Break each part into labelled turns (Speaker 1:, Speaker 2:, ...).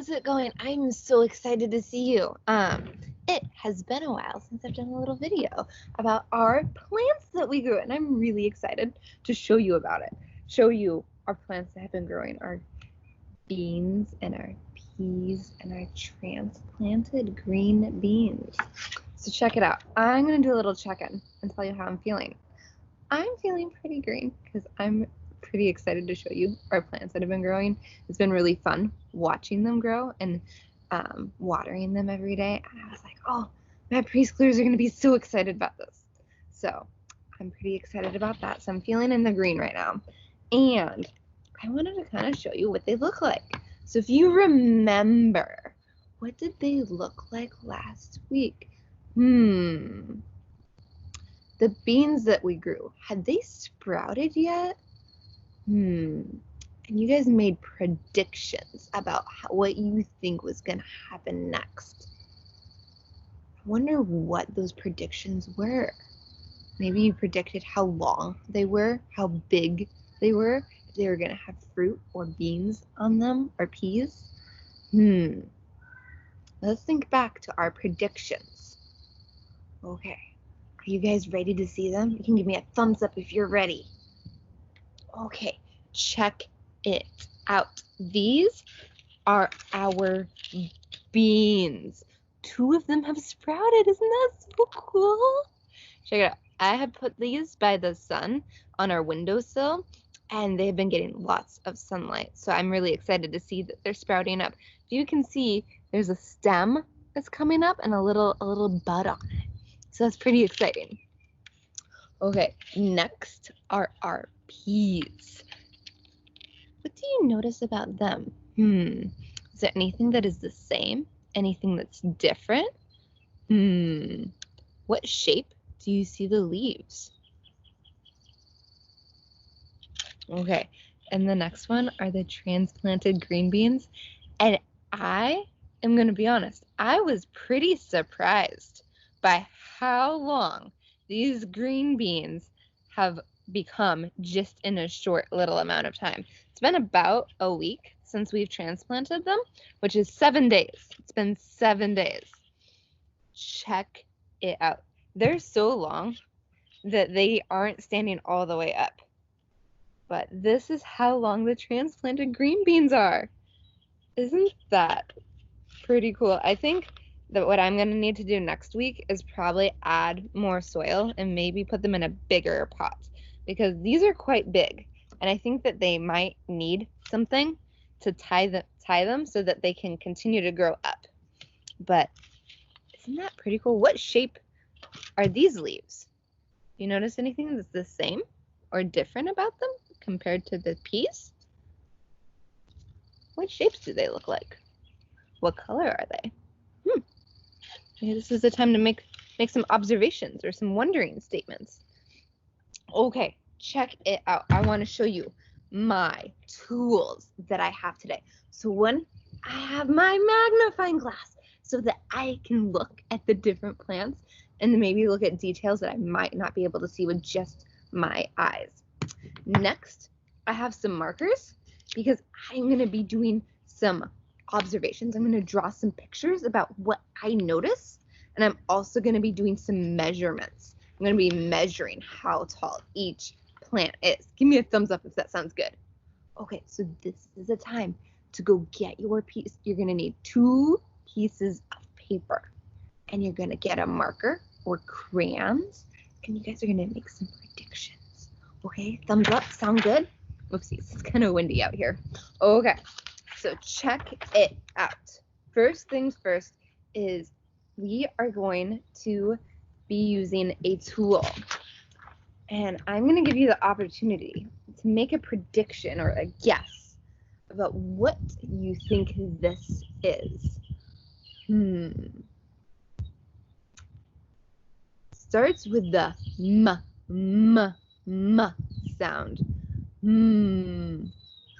Speaker 1: How's it going? I'm so excited to see you. It has been a while since I've done a little video about our plants that we grew, and I'm really excited to show you about it. Show you our plants that have been growing, our beans and our peas and our transplanted green beans. So check it out. I'm gonna do a little check-in and tell you how I'm feeling. I'm feeling pretty green because I'm pretty excited to show you our plants that have been growing. It's been really fun watching them grow and watering them every day. And I was like, oh, my preschoolers are going to be so excited about this. So I'm pretty excited about that. So I'm feeling in the green right now. And I wanted to kind of show you what they look like. So if you remember, what did they look like last week? The beans that we grew, had they sprouted yet? And you guys made predictions about what you think was going to happen next. I wonder what those predictions were. Maybe you predicted how long they were, how big they were, if they were going to have fruit or beans on them or peas. Let's think back to our predictions. Okay, are you guys ready to see them? You can give me a thumbs up if you're ready. Okay, check it out. These are our beans. 2 of them have sprouted. Isn't that so cool? Check it out. I have put these by the sun on our windowsill, and they've been getting lots of sunlight. So I'm really excited to see that they're sprouting up. You can see there's a stem that's coming up and a little bud on it. So that's pretty exciting. Okay, next are our peas. What do you notice about them? Is there anything that is the same? Anything that's different? What shape do you see the leaves? Okay, and the next one are the transplanted green beans. And I am going to be honest, I was pretty surprised by how long these green beans have become just in a short little amount of time. It's been about a week since we've transplanted them, which is 7 days. It's been 7 days. Check it out. They're so long that they aren't standing all the way up. But this is how long the transplanted green beans are. Isn't that pretty cool? I think that what I'm going to need to do next week is probably add more soil and maybe put them in a bigger pot, because these are quite big, and I think that they might need something to tie them so that they can continue to grow up. But isn't that pretty cool? What shape are these leaves? Do you notice anything that's the same or different about them compared to the peas? What shapes do they look like? What color are they? Maybe this is the time to make some observations or some wondering statements. Okay, check it out. I want to show you my tools that I have today. So one, I have my magnifying glass so that I can look at the different plants and maybe look at details that I might not be able to see with just my eyes. Next, I have some markers because I'm going to be doing some observations. I'm going to draw some pictures about what I notice, and I'm also going to be doing some measurements. I'm going to be measuring how tall each plant is. Give me a thumbs up if that sounds good. Okay, so this is the time to go get your piece. You're going to need 2 pieces of paper, and you're going to get a marker or crayons, and you guys are going to make some predictions. Okay, thumbs up. Sound good? Oopsies, it's kind of windy out here. Okay. So check it out. First things first is we are going to be using a tool. And I'm going to give you the opportunity to make a prediction or a guess about what you think this is. Starts with the m sound.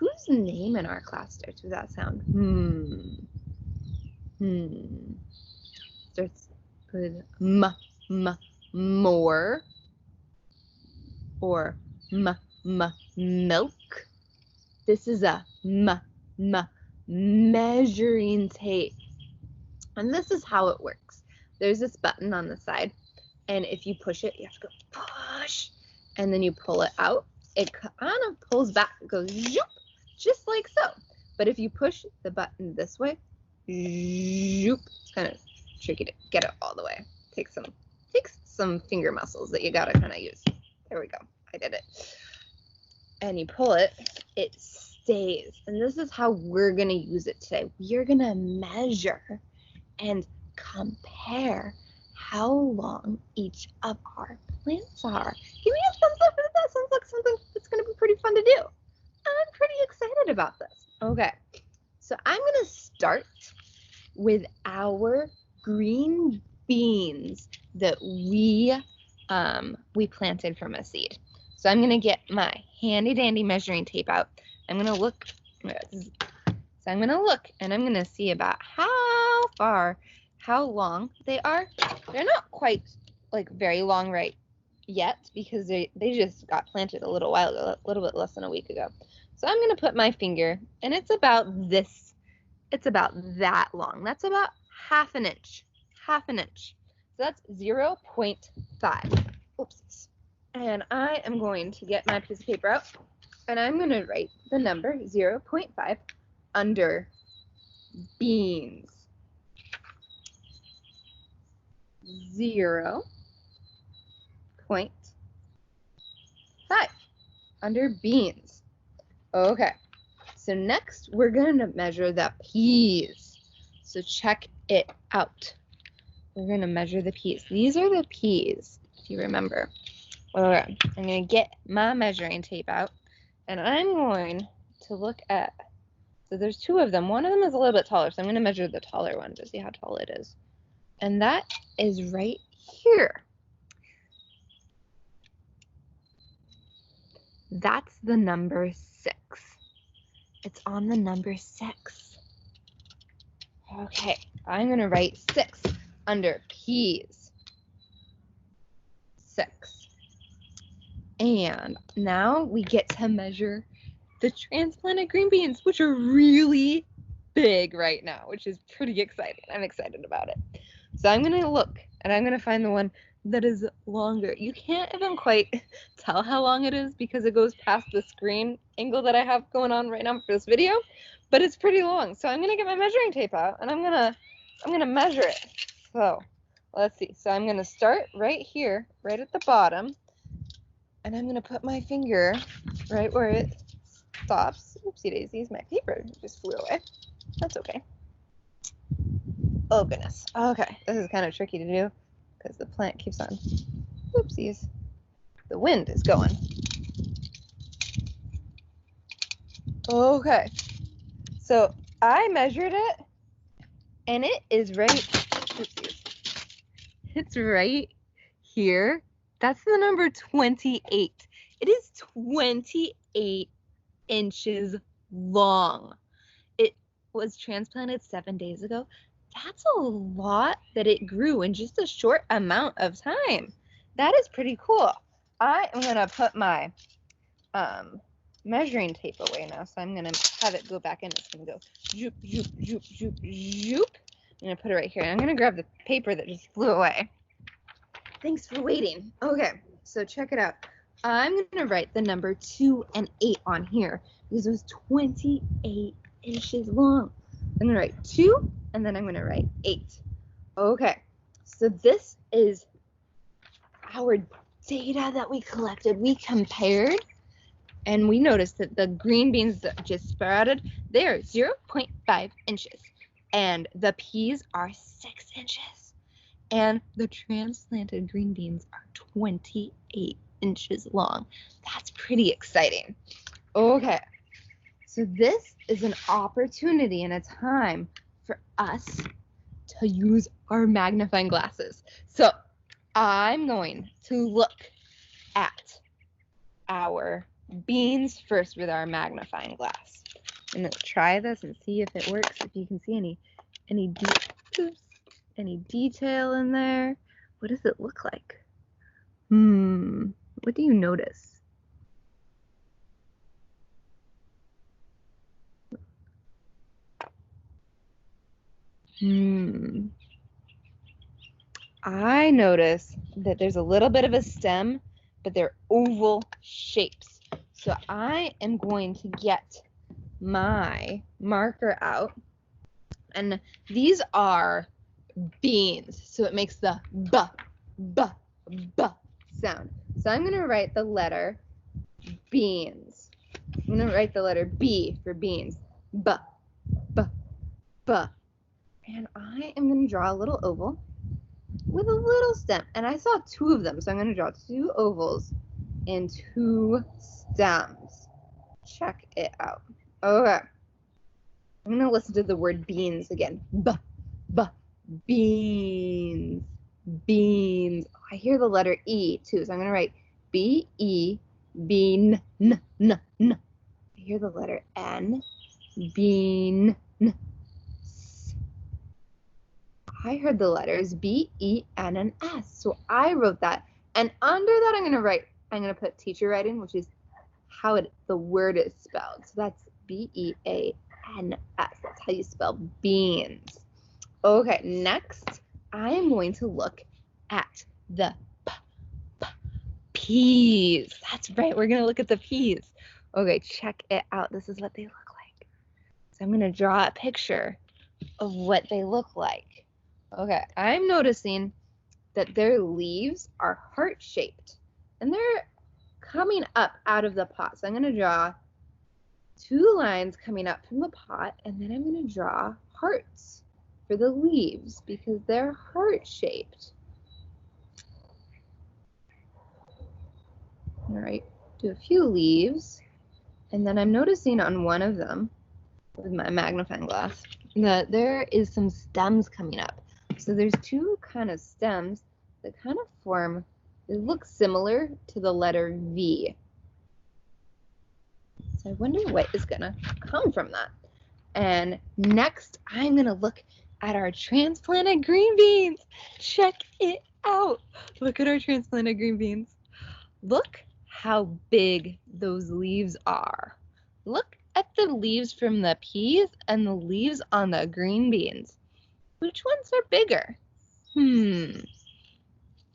Speaker 1: Whose name in our class starts with that sound? Starts with more or milk. This is a measuring tape. And this is how it works. There's this button on the side, and if you push it, you have to go push, and then you pull it out. It kind of pulls back. It goes zoop, just like so. But if you push the button this way, zoop, it's kind of tricky to get it all the way. Takes some finger muscles that you gotta kind of use. There we go. I did it. And you pull it, it stays. And this is how we're gonna use it today. We're gonna measure and compare how long each of our plants are. Give me a thumbs up if that sounds like something that's going to be pretty fun to do. I'm pretty excited about this. Okay, so I'm going to start with our green beans that we planted from a seed. So I'm going to get my handy dandy measuring tape out. I'm going to look. So I'm going to look and I'm going to see about how long they are. They're not quite like very long right yet because they just got planted a little while ago, a little bit less than a week ago. So I'm going to put my finger, and it's about that long. That's about half an inch. So that's 0.5. Oopsies. And I am going to get my piece of paper out, and I'm going to write the number 0.5 under beans. 0.5 under beans. Okay, so next we're going to measure the peas. So check it out. We're going to measure the peas. These are the peas, if you remember. Okay, I'm going to get my measuring tape out, and I'm going to look at, so there's two of them. One of them is a little bit taller, so I'm going to measure the taller one to see how tall it is. And that is right here. That's the number 6. It's on the number 6. Okay, I'm going to write 6 under peas. 6. And now we get to measure the transplanted green beans, which are really big right now, which is pretty exciting. I'm excited about it. So I'm going to look, and I'm going to find the one that is longer. You can't even quite tell how long it is because it goes past the screen angle that I have going on right now for this video, but it's pretty long. So I'm going to get my measuring tape out, and I'm going to measure it. So let's see. So I'm going to start right here, right at the bottom, and I'm going to put my finger right where it stops. Oopsie daisies, my paper just flew away. That's okay. Oh goodness. Okay, this is kind of tricky to do because the plant keeps on, whoopsies, the wind is going. Okay, so I measured it, and it is right, whoopsies, it's right here. That's the number 28. It is 28 inches long. It was transplanted 7 days ago. That's a lot that it grew in just a short amount of time. That is pretty cool. I am going to put my measuring tape away now. So I'm going to have it go back in. It's going to go zoop, zoop, zoop, zoop, zoop. I'm going to put it right here. And I'm going to grab the paper that just flew away. Thanks for waiting. Okay, so check it out. I'm going to write the number 2 and 8 on here because it was 28 inches long. I'm going to write 2, and then I'm going to write 8. Okay, so this is our data that we collected. We compared, and we noticed that the green beans that just sprouted, they're 0.5 inches, and the peas are 6 inches, and the transplanted green beans are 28 inches long. That's pretty exciting. Okay, so this is an opportunity and a time for us to use our magnifying glasses. So I'm going to look at our beans first with our magnifying glass. I'm going to try this and see if it works, if you can see any detail in there. What does it look like? What do you notice? I notice that there's a little bit of a stem, but they're oval shapes. So I am going to get my marker out, and these are beans. So it makes the b, b, b sound. So I'm going to write the letter beans. I'm going to write the letter B for beans. B, b, b. And I am going to draw a little oval with a little stem. And I saw two of them, so I'm going to draw two ovals and two stems. Check it out. Okay. I'm going to listen to the word beans again. B, b, beans, beans. Oh, I hear the letter E too, so I'm going to write B-E, bean, n, n, n. I hear the letter N, bean, n. I heard the letters B, E, N, and S. So I wrote that. And under that, I'm going to put teacher writing, which is how the word is spelled. So that's B-E-A-N-S. That's how you spell beans. Okay, next, I am going to look at the peas. That's right, we're going to look at the peas. Okay, check it out. This is what they look like. So I'm going to draw a picture of what they look like. Okay, I'm noticing that their leaves are heart-shaped, and they're coming up out of the pot. So I'm going to draw two lines coming up from the pot, and then I'm going to draw hearts for the leaves because they're heart-shaped. All right, do a few leaves, and then I'm noticing on one of them with my magnifying glass that there is some stems coming up. So there's two kind of stems that kind of form, they look similar to the letter V. So I wonder what is gonna come from that. And next, I'm gonna look at our transplanted green beans. Check it out. Look at our transplanted green beans. Look how big those leaves are. Look at the leaves from the peas and the leaves on the green beans. Which ones are bigger? Do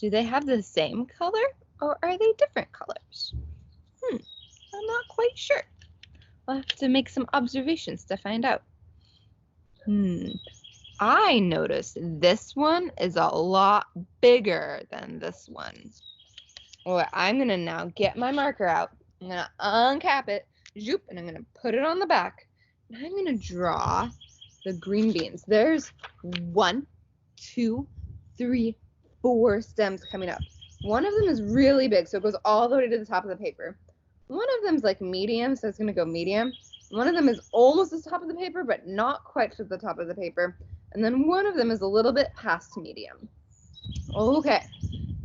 Speaker 1: they have the same color or are they different colors? I'm not quite sure. I'll have to make some observations to find out. I noticed this one is a lot bigger than this one. Well, I'm gonna now get my marker out. I'm gonna uncap it, zoop, and I'm gonna put it on the back. And I'm gonna draw the green beans. There's 1, 2, 3, 4 stems coming up. One of them is really big, so it goes all the way to the top of the paper. One of them's like medium, so it's gonna go medium. One of them is almost to the top of the paper, but not quite to the top of the paper. And then one of them is a little bit past medium. Okay,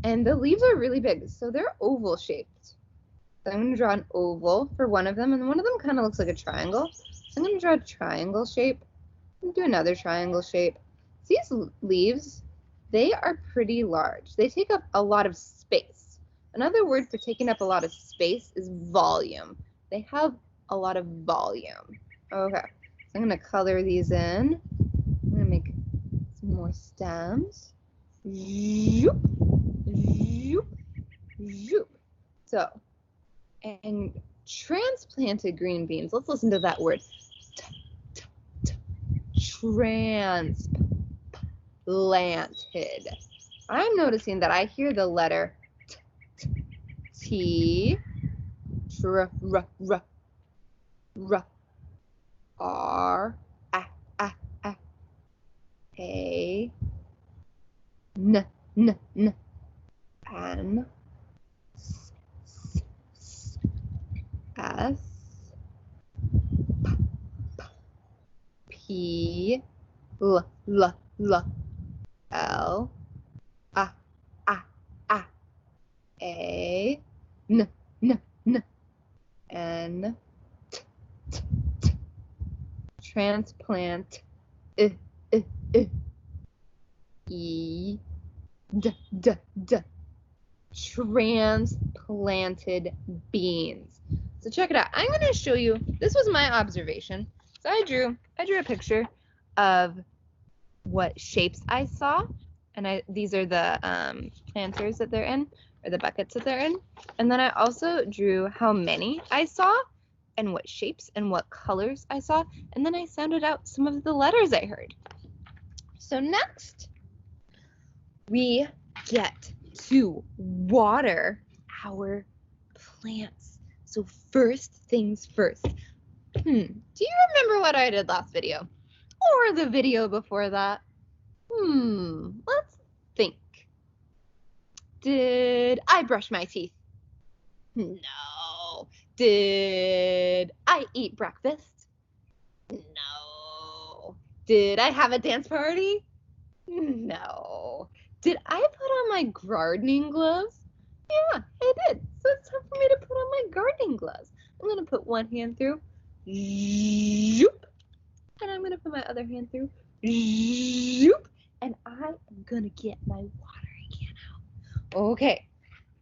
Speaker 1: and the leaves are really big, so they're oval shaped. So I'm gonna draw an oval for one of them, and one of them kind of looks like a triangle. So I'm gonna draw a triangle shape and do another triangle shape. These leaves, they are pretty large. They take up a lot of space. Another word for taking up a lot of space is volume. They have a lot of volume. Okay, so I'm gonna color these in. I'm gonna make some more stems. Zoop, zoop, zoop. So, and transplanted green beans. Let's listen to that word. Transplanted. I'm noticing that I hear the letter T, R, A, N, N, S, P, L, L, A, N, N, T. Transplant, E, D. Transplanted beans. So check it out. I'm going to show you, this was my observation. So I drew a picture of what shapes I saw, and these are the planters that they're in, or the buckets that they're in. And then I also drew how many I saw and what shapes and what colors I saw, and then I sounded out some of the letters I heard. So next, we get to water our plants. So first things first. Do you remember what I did last video? Or the video before that? Let's think. Did I brush my teeth? No. Did I eat breakfast? No. Did I have a dance party? No. Did I put on my gardening gloves? Yeah, I did. So it's time for me to put on my gardening gloves. I'm going to put one hand through. Zoop. And I'm going to put my other hand through. Zoop. And I am going to get my watering can out. Okay.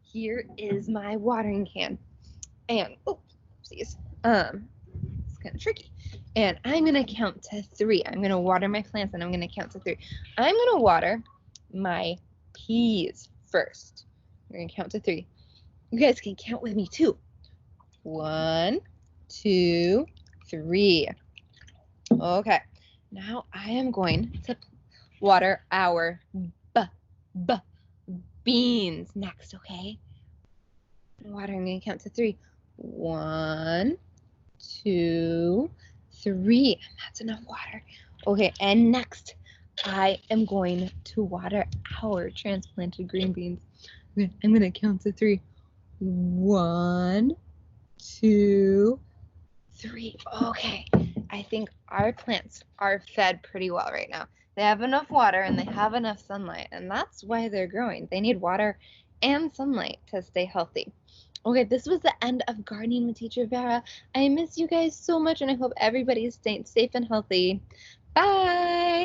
Speaker 1: Here is my watering can. And, oopsies. It's kind of tricky. And I'm going to count to 3. I'm going to water my plants and I'm going to count to 3. I'm going to water my peas first. We're going to count to 3. You guys can count with me too. 1, 2, 3. Okay. Now I am going to water our beans next, okay? Water, I'm going to count to 3. 1, 2, 3. That's enough water. Okay, and next I am going to water our transplanted green beans. I'm going to count to 3. 1, 2, 3. Okay, I think our plants are fed pretty well right now. They have enough water and they have enough sunlight, and that's why they're growing. They need water and sunlight to stay healthy. Okay, this was the end of gardening with Teacher Vera. I miss you guys so much, and I hope everybody is staying safe and healthy. Bye!